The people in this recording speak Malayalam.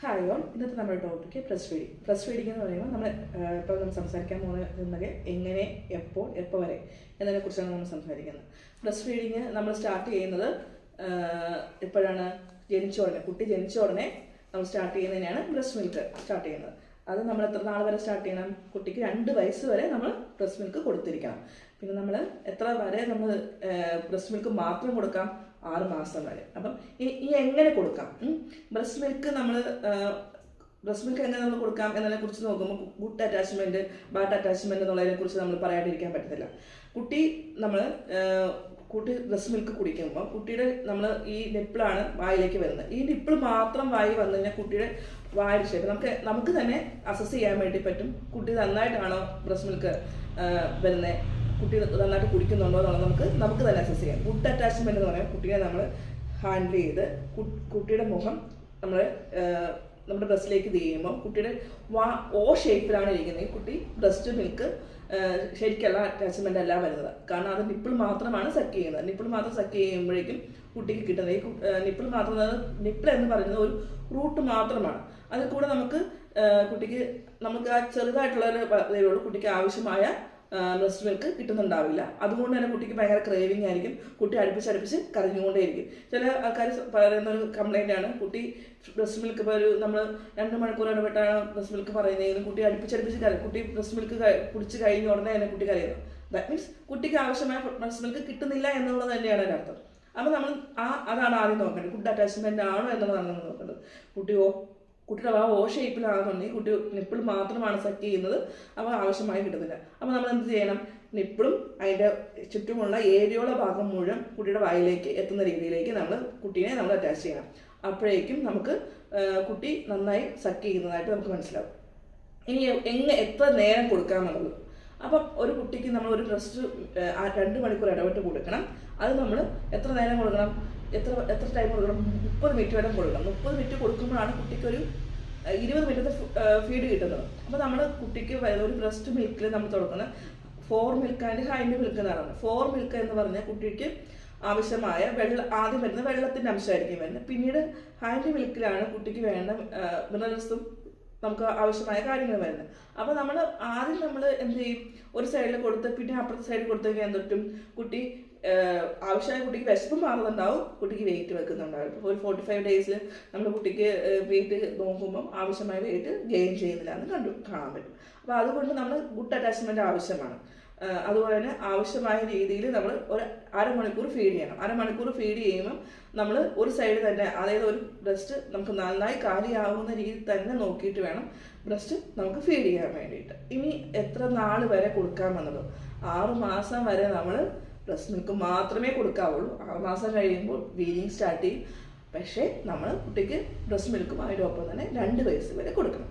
ഹായ് ഓൾ, ഇന്നത്തെ നമ്മുടെ ടോപ്പിക്ക് ബ്രസ്റ്റ് ഫീഡിംഗ് എന്ന് പറയുമ്പോൾ ഇപ്പോൾ നമ്മൾ സംസാരിക്കാൻ പോകുന്നത് എങ്ങനെ, എപ്പോൾ വരെ എന്നതിനെക്കുറിച്ചാണ് നമ്മൾ സംസാരിക്കുന്നത്. ബ്രസ്റ്റ് ഫീഡിങ് നമ്മൾ സ്റ്റാർട്ട് ചെയ്യുന്നത് എപ്പോഴാണ്? കുട്ടി ജനിച്ച ഉടനെ നമ്മൾ സ്റ്റാർട്ട് ചെയ്യുന്നതിനാണ് ബ്രസ്റ്റ് മിൽക്ക് സ്റ്റാർട്ട് ചെയ്യുന്നത്. അത് നമ്മൾ എത്ര നാൾ വരെ സ്റ്റാർട്ട് ചെയ്യണം? കുട്ടിക്ക് 2 വയസ്സ് വരെ നമ്മൾ ബ്രസ്റ്റ് മിൽക്ക് കൊടുത്തിരിക്കണം. പിന്നെ നമ്മൾ എത്ര വരെ നമ്മൾ ബ്രസ്റ്റ് മിൽക്ക് മാത്രം കൊടുക്കാം? 6 മാസം വരെ. അപ്പം ഈ എങ്ങനെ കൊടുക്കാം? ബ്രസ്റ്റ് മിൽക്ക് എങ്ങനെ നമ്മൾ കൊടുക്കാം എന്നതിനെ കുറിച്ച് നോക്കുമ്പോൾ ഗുഡ് അറ്റാച്ച്മെന്റ്, ബാഡ് അറ്റാച്ച്മെന്റ് എന്നുള്ളതിനെ കുറിച്ച് നമ്മൾ പറയാണ്ടിരിക്കാൻ പറ്റത്തില്ല. കുട്ടി ബ്രസ്റ്റ് മിൽക്ക് കുടിക്കുമ്പോൾ കുട്ടിയുടെ ഈ നിപ്പിളാണ് വായിലേക്ക് വരുന്നത്. ഈ നിപ്പിൾ മാത്രം വായി വന്നു കഴിഞ്ഞാൽ കുട്ടിയുടെ വായുടെ ഷേപ്പ് നമുക്ക് തന്നെ അസസ് ചെയ്യാൻ വേണ്ടി പറ്റും. കുട്ടി നന്നായിട്ടാണോ ബ്രസ്റ്റ് മിൽക്ക് വരുന്നത്, കുട്ടി നന്നായിട്ട് കുടിക്കുന്നുണ്ടോ എന്നുള്ളത് നമുക്ക് തന്നെ അസസ് ചെയ്യാം. ഗുഡ് അറ്റാച്ച്മെന്റ് എന്ന് പറയാം, കുട്ടിയെ നമ്മൾ ഹാൻഡിൽ ചെയ്ത് കുട്ടിയുടെ മുഖം നമ്മുടെ ബ്രസ്റ്റിലേക്ക് ചെയ്യുമ്പോൾ കുട്ടിയുടെ ഷേപ്പിലാണ് ഇരിക്കുന്നത്. കുട്ടി ബ്രസ്റ്റ് മിൽക്ക് ശരിക്കുള്ള അറ്റാച്ച്മെന്റ് അല്ല വരുന്നത്. കാരണം അത് നിപ്പിൾ മാത്രമാണ് സക്ക് ചെയ്യുന്നത്. നിപ്പിൾ മാത്രം സക്ക് ചെയ്യുമ്പോഴേക്കും കുട്ടിക്ക് കിട്ടുന്നത് നിപ്പിൾ എന്ന് പറയുന്നത് ഒരു റൂട്ട് മാത്രമാണ്. അതിൽ കൂടെ നമുക്ക് ആ ചെറുതായിട്ടുള്ള ഒരു കുട്ടിക്ക് ആവശ്യമായ ബ്രസ്റ്റ് മിൽക്ക് കിട്ടുന്നുണ്ടാവില്ല. അതുകൊണ്ട് തന്നെ കുട്ടിക്ക് ഭയങ്കര ക്രേവിങ് ആയിരിക്കും. കുട്ടി അടുപ്പിച്ച് കരഞ്ഞുകൊണ്ടേയിരിക്കും. ചില ആൾക്കാർ പറയുന്ന ഒരു കംപ്ലൈൻ്റ് ആണ്, കുട്ടി ബ്രസ്റ്റ് മിൽക്ക് നമ്മൾ 2 മണിക്കൂർ ഇടപെട്ടാണ് ബ്രസ്റ്റ് മിൽക്ക് പറയുന്നതെങ്കിലും കുട്ടി അടുപ്പിച്ച് കുട്ടി ബ്രസ്റ്റ് മിൽക്ക് കുടിച്ച് കഴിഞ്ഞ ഉടനെ തന്നെ കുട്ടി കരയുന്നു. ദാറ്റ് മീൻസ് കുട്ടിക്ക് ആവശ്യമായ ബ്രസ്റ്റ് മിൽക്ക് കിട്ടുന്നില്ല എന്നുള്ളത് തന്നെയാണ് അതിൻ്റെ അർത്ഥം. അപ്പോൾ നമ്മൾ അതാണ് ആദ്യം നോക്കേണ്ടത്. ഗുഡ് അറ്റാച്ച്മെന്റ് ആണോ എന്നുള്ളതാണ് നമ്മൾ നോക്കേണ്ടത്. കുട്ടിയുടെ ഷേപ്പിലാണെന്നുണ്ടെങ്കിൽ കുട്ടി നിപ്പിൾ മാത്രമാണ് സക്ക് ചെയ്യുന്നത്, അപ്പോൾ ആവശ്യമായി കിട്ടുന്നില്ല. അപ്പോൾ നമ്മൾ എന്ത് ചെയ്യണം? നിപ്പിളും അതിൻ്റെ ചുറ്റുമുള്ള ഏരിയയുള്ള ഭാഗം മുഴുവൻ കുട്ടിയുടെ വായിലേക്ക് എത്തുന്ന രീതിയിലേക്ക് കുട്ടീനെ അറ്റാച്ച് ചെയ്യണം. അപ്പോഴേക്കും നമുക്ക് കുട്ടി നന്നായി സക്ക് ചെയ്യുന്നതായിട്ട് നമുക്ക് മനസ്സിലാവും. ഇനി എത്ര നേരം കൊടുക്കാമെന്നുള്ളത്. അപ്പം ഒരു കുട്ടിക്ക് നമ്മൾ ഒരു ബ്രസ്റ്റ് 2 മണിക്കൂർ ഇടവിട്ട് കൊടുക്കണം. അത് നമ്മൾ എത്ര നേരം കൊടുക്കണം? എത്ര ടൈം കൊടുക്കണം? 30 മിനിറ്റ് വരെ കൊടുക്കണം. 30 മിനിറ്റ് കൊടുക്കുമ്പോഴാണ് കുട്ടിക്ക് ഒരു 20 മിനിറ്റത്തെ ഫീഡ് കിട്ടുന്നത്. അപ്പോൾ നമ്മൾ കുട്ടിക്ക് ഒരു ബ്രസ്റ്റ് മിൽക്കിൽ നമ്മൾ തുടങ്ങുന്നത് 4 മിൽക്ക് ആൻഡ് ഹൈൻഡ് മിൽക്ക് എന്നാണ്. 4 മിൽക്ക് എന്ന് പറഞ്ഞാൽ കുട്ടിക്ക് ആവശ്യമായ ആദ്യം വരുന്ന വെള്ളത്തിൻ്റെ അംശമായിരിക്കും വരുന്നത്. പിന്നീട് ഹൈൻഡ് മിൽക്കിലാണ് കുട്ടിക്ക് വേണ്ട മിനറൽസും നമുക്ക് ആവശ്യമായ കാര്യങ്ങൾ വരുന്നത്. അപ്പോൾ ആദ്യം എന്ത് ചെയ്യും? ഒരു സൈഡിൽ കൊടുത്ത് പിന്നെ അപ്പുറത്തെ സൈഡിൽ കൊടുത്തു കഴിഞ്ഞാൽ എന്തൊട്ടും കുട്ടി ആവശ്യമായ കുട്ടിക്ക് വിശപ്പ് മാറുന്നുണ്ടാവും, കുട്ടിക്ക് വെയിറ്റ് വെക്കുന്നുണ്ടാവും. ഇപ്പോൾ ഒരു 45 ഡേയ്സിൽ നമ്മൾ കുട്ടിക്ക് വെയിറ്റ് നോക്കുമ്പം ആവശ്യമായ വെയിറ്റ് ഗെയിൻ ചെയ്യുന്നില്ല എന്ന് കാണാൻ പറ്റും. അപ്പോൾ അതുകൊണ്ട് നമ്മൾ ഗുഡ് അറ്റാച്ച്മെന്റ് ആവശ്യമാണ്. അതുപോലെ തന്നെ ആവശ്യമായ രീതിയിൽ നമ്മൾ ഒരു 1/2 മണിക്കൂർ ഫീഡ് ചെയ്യണം. 1/2 മണിക്കൂർ ഫീഡ് ചെയ്യുമ്പം നമ്മൾ ഒരു സൈഡ് തന്നെ, അതായത് ഒരു ബ്രസ്റ്റ് നമുക്ക് നന്നായി കാലിയാവുന്ന രീതിയിൽ തന്നെ നോക്കിയിട്ട് വേണം ബ്രസ്റ്റ് നമുക്ക് ഫീഡ് ചെയ്യാൻ വേണ്ടിയിട്ട്. ഇനി എത്ര നാൾ വരെ കൊടുക്കാമെന്നത്? 6 മാസം വരെ നമ്മൾ ബ്രസ്റ്റ് മിൽക്ക് മാത്രമേ കൊടുക്കാവുള്ളൂ. 6 മാസം കഴിയുമ്പോൾ വീനിങ് സ്റ്റാർട്ട് ചെയ്യും. പക്ഷേ നമ്മൾ കുട്ടിക്ക് ബ്രസ്റ്റ് മിൽക്കും അതിനൊപ്പം തന്നെ 2 വയസ്സ് വരെ കൊടുക്കണം.